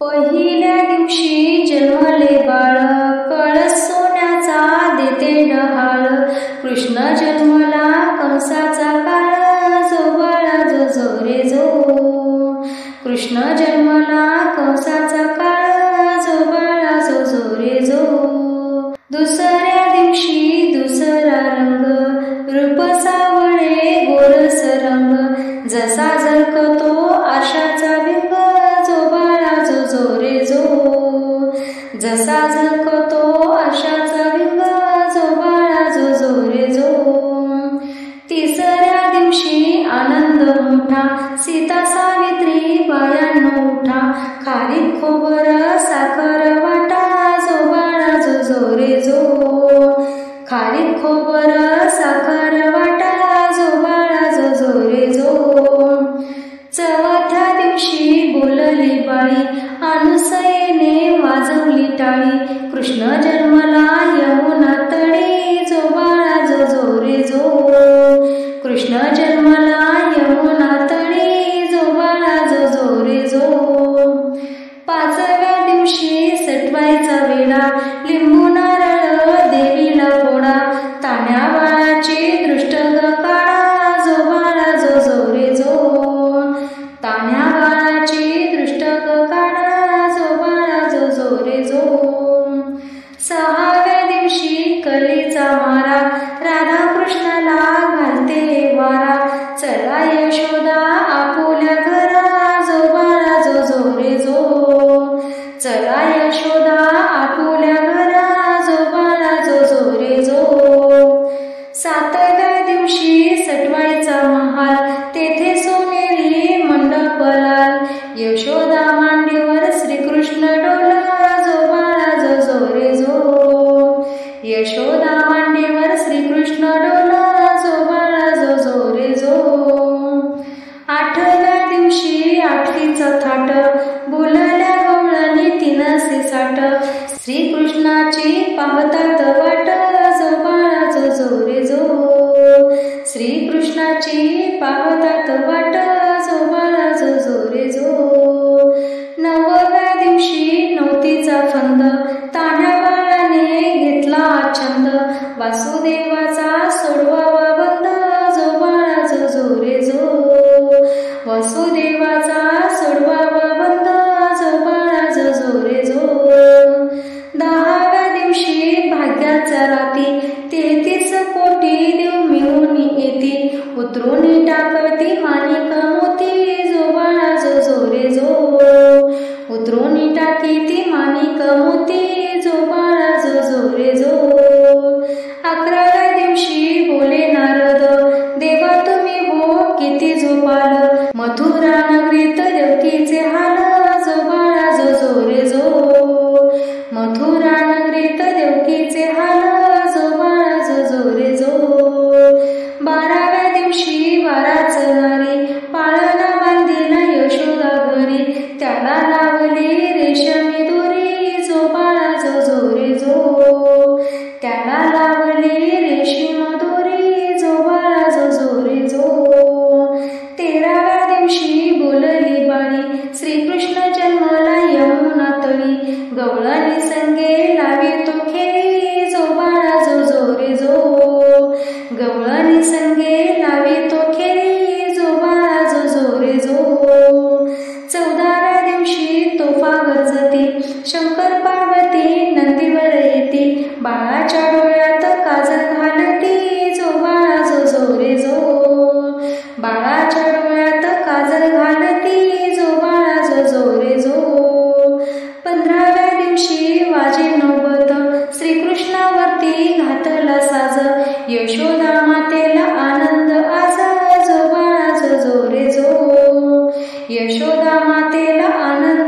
पहिल्या दिवशी जन्मले बाळ, कळस सोन्याचा देते डहाळ. कृष्ण जन्मला कंसाचा काळ, जो बाळा जो जो रे जो. कृष्ण जन्मला कंसाचा काळ, जो बाळा जो जो रे जो. दुसऱ्या दिवशी दुसरा रंग, रूप सावळे गोरस रंग. जसा झळकतो आशाचा बिंब, जो बाळा जो जो रे जो. जसा झळकतो आशाचा बिंब, जो बाळा जो जो रे जो. तिसऱ्या दिवशी आनंद मोठा, सीता सावित्री बायांनो उठा. खारीक खोबरं साखर वाटा, जो बाळा जो जो रे जो. खारीक खोबरं साखर वाटा, जो बाळा जो जो रे जो. चौथ्या दिवशी बोलली बाळी, अनुसयेने वाजवली टाळी. कृष्ण जन्मला यमुना तळी, जो बाळा जो जो रे जो. कृष्ण जन्मला यमुना तळी, जो बाळा जो जो रे जो. पाचव्या दिवशी सटवायचा वेळा, लिंबू नारळ देवीला फोडा. तान्ह्या बाळाची दृष्ट ग काढा, जो बाळा जो जो रे जो. तान्ह्या बाळाची दृष्ट ग काढा, जो बाळा जो जो रे जो. सहाव्या दिवशी कलीचा मारा, राधा कृष्णाला घालते वारा. चला यशोदा आपुल्या घरा, जो बाळा जो जो रे जो. चला यशोदा आपुल्या घरा, जो बाळा जो जो रे जो. सातव्या दिवशी सटवायचा महाल, तेथे सोनेरी मंडप लाल. यशोदा मांडीवर श्रीकृष्ण डोला, जो बाळा जो जो रे जो. यशोदा मांडीवर श्रीकृष्ण डोला, जो बाळा जो जो रे जो. आठव्या दिवशी आठवीचा थाट, बोलल्या गवळणी तीनसे साठ. श्रीकृष्णाची पाहतात वाट, जो बाळा जो जो रे जो. श्रीकृष्णाची पाहतात वाट, जो बाळा जो जो रे जो. नवव्या दिवशी नवतीचा फंद, तान्ह्या बाळाने घेतला छंद. वासुदेवाचा सोडवावा बंद, जो बाळा जो जो रे जो. वासुदेवाचा सोडवावा बंद, जो बाळा जो जो रे जो. दहाव्या दिवशी भाग्याच्या राती, 33 कोटी देव मिळून येती. उतरून टाकती माणिक मोती, जो बाळा जो जो रे जो. उतरून टाकीती माणिक मोती, जो बाळा जो जो रे जो. 11व्या दिवशी बोले नारद, देवा तुम्ही हो किती झोपाल. मथुरा नगरीत देवकीचे हाल, जो बाळा जो जो रे जो. मथुरा नगरीत देवकीचे हाल, जो बाळा जो जो रे जो. 12व्या दिवशी वाराच नारी, पाळणा बांधीला यशोदा घरी. त्याला लावली रेशमी दोरी, जो बाळा जो जो रे जो. त्याला लावली रेशीम दोरी, जो बाळा जो जो रे जो. 13व्या दिवशी बोलली बाळी, श्रीकृष्ण जन्मला यमुना तळी. गवळणी संगे लावी तो खेळी, जो बाळा जो जो रे जो. गवळणी संगे लावी तो खेळी, जो बाळा जो जो रे जो. 14व्या दिवशी तोफा गरजती, शंकर पार्वती नंदीवर येती. बाळाच्या डोळ्यात काजल घालती, जो बाळा जो जो रे जो. बाळाच्या डोळ्यात काजल घालती, जो बाळा जो जो रे जो. 15व्या दिवशी वाजे नौबत, श्रीकृष्णावरती घातला साज. यशोदा मातेला आनंद आज, जो बाळा जो जो रे जो. यशोदा मातेला आनंद